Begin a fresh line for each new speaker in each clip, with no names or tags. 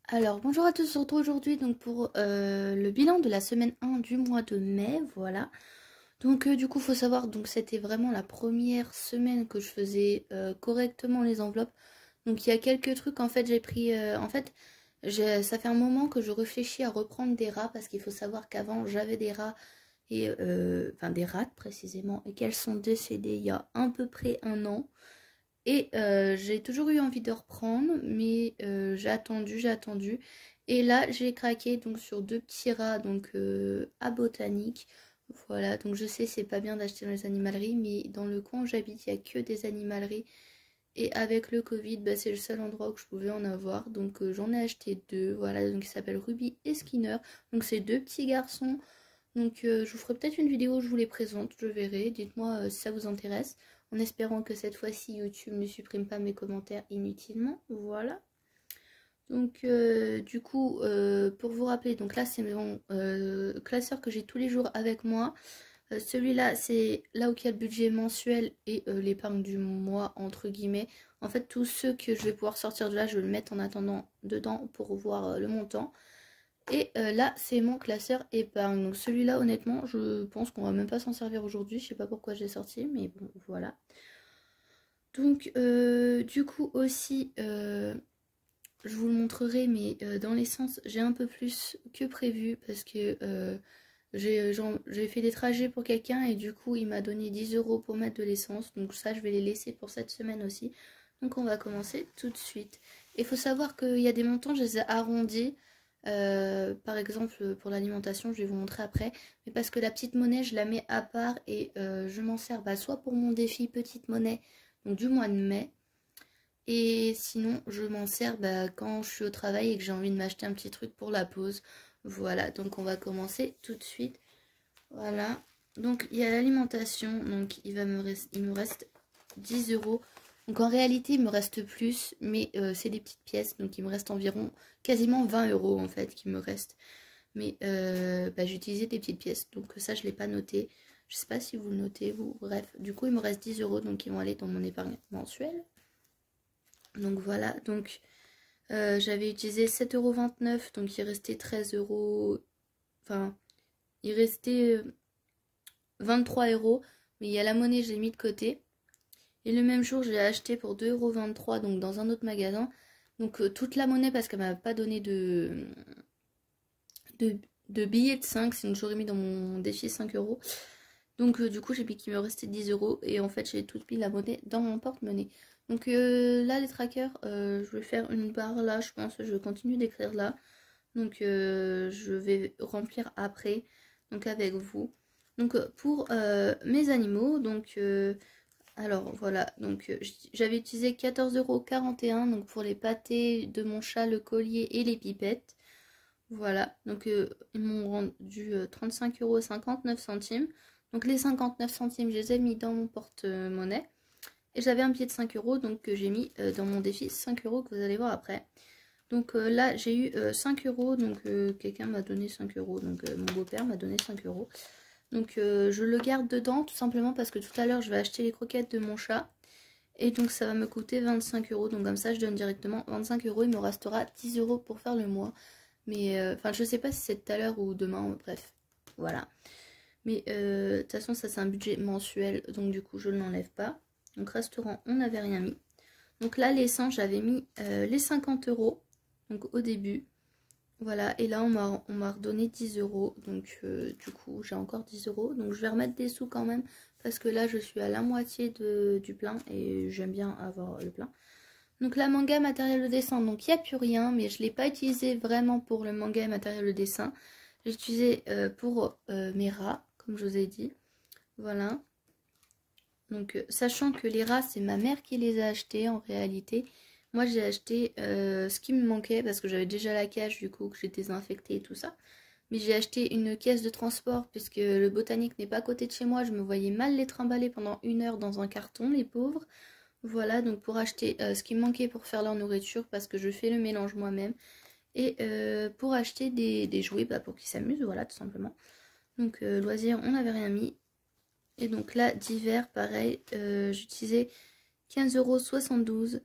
Alors bonjour à tous, on se retrouve aujourd'hui donc pour le bilan de la semaine 1 du mois de mai, voilà. Donc du coup faut savoir, donc c'était vraiment la première semaine que je faisais correctement les enveloppes. Donc il y a quelques trucs en fait j'ai pris, ça fait un moment que je réfléchis à reprendre des rats parce qu'il faut savoir qu'avant j'avais des rats et enfin des rats précisément et qu'elles sont décédées il y a à peu près un an. Et j'ai toujours eu envie de reprendre, mais j'ai attendu. Et là, j'ai craqué donc sur deux petits rats donc à Botanique. Voilà, donc je sais, c'est pas bien d'acheter dans les animaleries, mais dans le coin où j'habite, il n'y a que des animaleries. Et avec le Covid, bah, c'est le seul endroit où je pouvais en avoir. Donc j'en ai acheté deux. Voilà, donc ils s'appellent Ruby et Skinner. Donc c'est deux petits garçons. Donc je vous ferai peut-être une vidéo où je vous les présente, je verrai. Dites-moi si ça vous intéresse. En espérant que cette fois-ci YouTube ne supprime pas mes commentaires inutilement. Voilà. Donc du coup, pour vous rappeler, donc là c'est mon classeur que j'ai tous les jours avec moi. Celui-là, c'est là où il y a le budget mensuel et l'épargne du mois, entre guillemets. En fait, tous ceux que je vais pouvoir sortir de là, je vais le mettre en attendant dedans pour voir le montant. Et là, c'est mon classeur épargne. Donc celui-là, honnêtement, je pense qu'on va même pas s'en servir aujourd'hui. Je sais pas pourquoi j'ai sorti, mais bon, voilà. Donc, du coup aussi, je vous le montrerai, mais dans l'essence, j'ai un peu plus que prévu parce que j'ai fait des trajets pour quelqu'un et du coup, il m'a donné 10 € pour mettre de l'essence. Donc ça, je vais les laisser pour cette semaine aussi. Donc on va commencer tout de suite. Il faut savoir qu'il y a des montants, je les ai arrondis. Par exemple, pour l'alimentation, je vais vous montrer après. Mais parce que la petite monnaie, je la mets à part et je m'en sers soit pour mon défi petite monnaie, donc du mois de mai. Et sinon, je m'en sers quand je suis au travail et que j'ai envie de m'acheter un petit truc pour la pause. Voilà, donc on va commencer tout de suite. Voilà, donc il y a l'alimentation, donc il me reste 10 €. Donc en réalité, il me reste plus, mais c'est des petites pièces, donc il me reste environ quasiment 20 € en fait qui me reste. Mais j'ai utilisé des petites pièces, donc ça je ne l'ai pas noté. Je sais pas si vous le notez, vous. Bref, du coup il me reste 10 €, donc ils vont aller dans mon épargne mensuelle. Donc voilà, donc j'avais utilisé 7,29 €, donc il restait 13 €. Enfin, il restait 23 €, mais il y a la monnaie, je l'ai mis de côté. Et le même jour, je l'ai acheté pour 2,23 €, donc dans un autre magasin. Donc toute la monnaie, parce qu'elle m'a pas donné de, de billets de 5, sinon j'aurais mis dans mon défi 5 €. Donc du coup, j'ai mis qu'il me restait 10 € et en fait, j'ai tout mis la monnaie dans mon porte-monnaie. Donc là, les trackers, je vais faire une barre là, je pense. Je vais continuer d'écrire là. Donc je vais remplir après, donc avec vous. Donc pour mes animaux, donc alors voilà, donc j'avais utilisé 14,41 € donc pour les pâtés de mon chat, le collier et les pipettes. Voilà, donc ils m'ont rendu 35,59 €. Donc les 59 centimes, je les ai mis dans mon porte-monnaie. Et j'avais un billet de 5 € donc que j'ai mis dans mon défi 5 € que vous allez voir après. Donc là j'ai eu 5 €, donc quelqu'un m'a donné 5 €, donc mon beau-père m'a donné 5 €. Donc je le garde dedans tout simplement parce que tout à l'heure je vais acheter les croquettes de mon chat. Et donc ça va me coûter 25 €, donc comme ça je donne directement 25 €, il me restera 10 € pour faire le mois. Mais enfin je sais pas si c'est tout à l'heure ou demain, bref, voilà. Mais de toute façon ça c'est un budget mensuel, donc du coup je ne l'enlève pas. Donc restaurant, on n'avait rien mis. Donc là l'essence j'avais mis les 50 €, donc au début. Voilà, et là on m'a redonné 10 €, donc du coup j'ai encore 10 €, donc je vais remettre des sous quand même, parce que là je suis à la moitié du plein, et j'aime bien avoir le plein. Donc la manga matériel de dessin, donc il n'y a plus rien, mais je ne l'ai pas utilisé vraiment pour le manga et matériel de dessin. J'ai utilisé pour mes rats, comme je vous ai dit. Voilà. Donc sachant que les rats, c'est ma mère qui les a achetés en réalité. Moi j'ai acheté ce qui me manquait parce que j'avais déjà la cage du coup que j'ai désinfecté et tout ça. Mais j'ai acheté une caisse de transport puisque le botanique n'est pas à côté de chez moi. Je me voyais mal les trimballer pendant 1 heure dans un carton, les pauvres. Voilà, donc pour acheter ce qui me manquait pour faire leur nourriture parce que je fais le mélange moi-même. Et pour acheter des jouets pour qu'ils s'amusent, voilà tout simplement. Donc loisirs, on n'avait rien mis. Et donc là, divers, pareil, j'utilisais 15,72 €.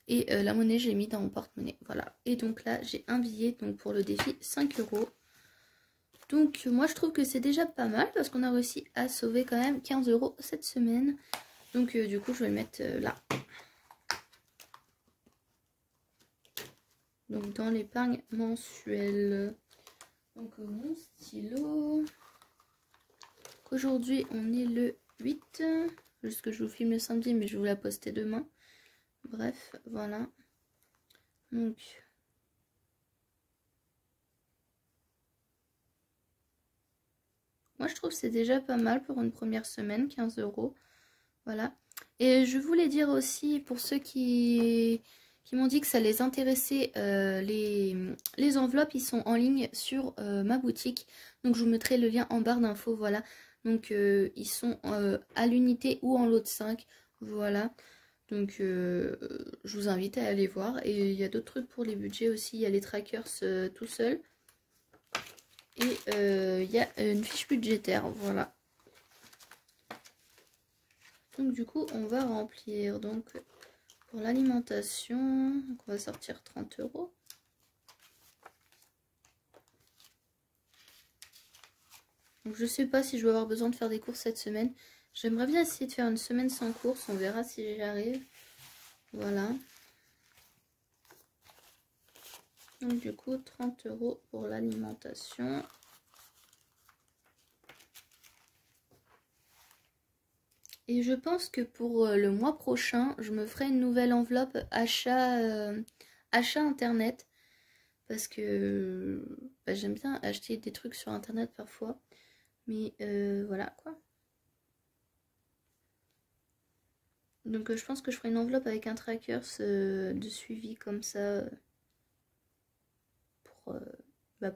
Et la monnaie, j'ai mis dans mon porte-monnaie. Voilà. Et donc là, j'ai un billet donc pour le défi 5 euros. Donc moi, je trouve que c'est déjà pas mal parce qu'on a réussi à sauver quand même 15 euros cette semaine. Donc du coup, je vais le mettre là. Donc dans l'épargne mensuelle. Donc mon stylo. Aujourd'hui, on est le 8. Juste que je vous filme le samedi, mais je vais vous la poster demain. Bref, voilà. Donc, moi je trouve que c'est déjà pas mal pour une première semaine, 15 euros. Voilà. Et je voulais dire aussi, pour ceux qui m'ont dit que ça les intéressait, les enveloppes, ils sont en ligne sur ma boutique. Donc je vous mettrai le lien en barre d'infos, voilà. Donc ils sont à l'unité ou en lot de 5, voilà. Donc je vous invite à aller voir. Et il y a d'autres trucs pour les budgets aussi, il y a les trackers tout seul. Et il y a une fiche budgétaire, voilà. Donc du coup, on va remplir. Donc pour l'alimentation, on va sortir 30 euros. Donc je sais pas si je vais avoir besoin de faire des courses cette semaine. J'aimerais bien essayer de faire une semaine sans courses. On verra si j'y arrive. Voilà. Donc du coup, 30 euros pour l'alimentation. Et je pense que pour le mois prochain, je me ferai une nouvelle enveloppe achat, achat internet. Parce que bah, j'aime bien acheter des trucs sur internet parfois. Mais voilà quoi. Donc je pense que je ferai une enveloppe avec un tracker de suivi comme ça.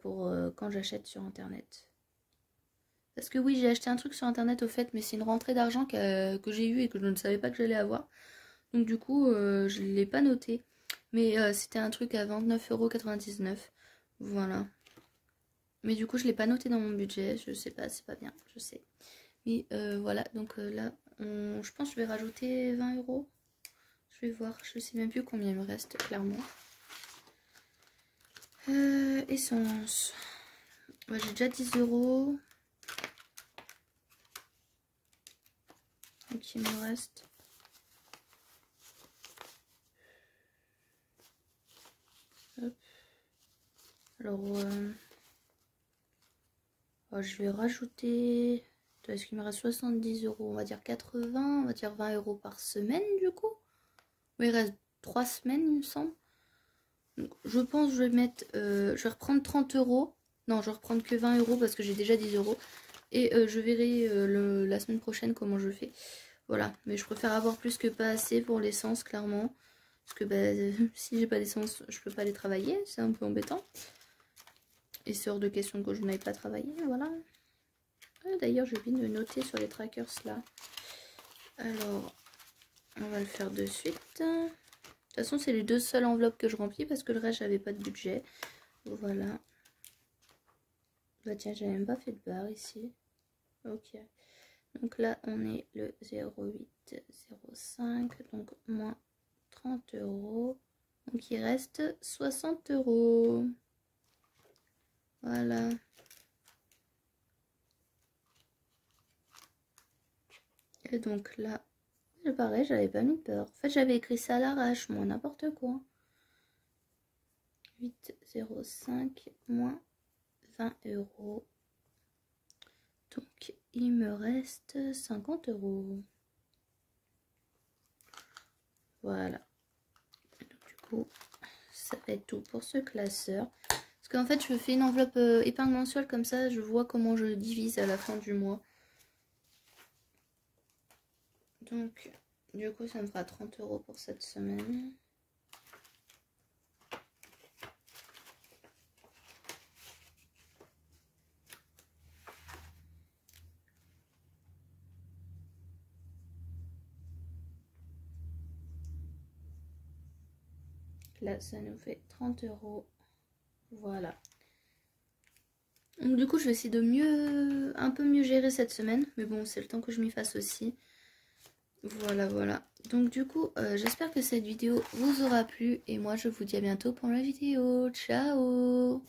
Pour quand j'achète sur internet. Parce que oui, j'ai acheté un truc sur internet au fait, mais c'est une rentrée d'argent que j'ai eue et que je ne savais pas que j'allais avoir. Donc du coup, je ne l'ai pas noté. Mais c'était un truc à 29,99 €. Voilà. Mais du coup, je ne l'ai pas noté dans mon budget. Je sais pas, c'est pas bien, je sais. Mais voilà, donc là, je pense que je vais rajouter 20 euros. Je vais voir, je sais même plus combien il me reste, clairement. Essence. Ouais, j'ai déjà 10 euros. Donc il me reste. Hop. Alors, je vais rajouter. Est-ce qu'il me reste 70 euros? On va dire 80, on va dire 20 euros par semaine du coup. Oui, il reste 3 semaines, il me semble. Donc, je pense que je vais mettre. Je vais reprendre 30 euros. Non, je vais reprendre que 20 euros parce que j'ai déjà 10 euros. Et je verrai la semaine prochaine comment je fais. Voilà, mais je préfère avoir plus que pas assez pour l'essence, clairement. Parce que bah, si j'ai pas d'essence, je peux pas aller travailler. C'est un peu embêtant. Et c'est hors de question que je n'aille pas travailler, voilà. D'ailleurs, j'ai oublié de noter sur les trackers là. Alors, on va le faire de suite. De toute façon, c'est les deux seules enveloppes que je remplis parce que le reste, j'avais pas de budget. Voilà. Bah tiens, j'avais même pas fait de barre ici. Ok. Donc là, on est le 0,805. Donc moins 30 euros. Donc il reste 60 euros. Voilà. Et donc là, pareil, j'avais pas mis peur. En fait, j'avais écrit ça à l'arrache, moi, n'importe quoi. 8,05 moins 20 euros. Donc, il me reste 50 euros. Voilà. Donc, du coup, ça va être tout pour ce classeur. Parce qu'en fait, je fais une enveloppe épargne mensuelle comme ça, je vois comment je divise à la fin du mois. Donc, du coup, ça me fera 30 euros pour cette semaine. Là, ça nous fait 30 euros. Voilà. Donc du coup, je vais essayer de un peu mieux gérer cette semaine. Mais bon, c'est le temps que je m'y fasse aussi. Voilà, voilà. Donc du coup, j'espère que cette vidéo vous aura plu. Et moi, je vous dis à bientôt pour la vidéo. Ciao!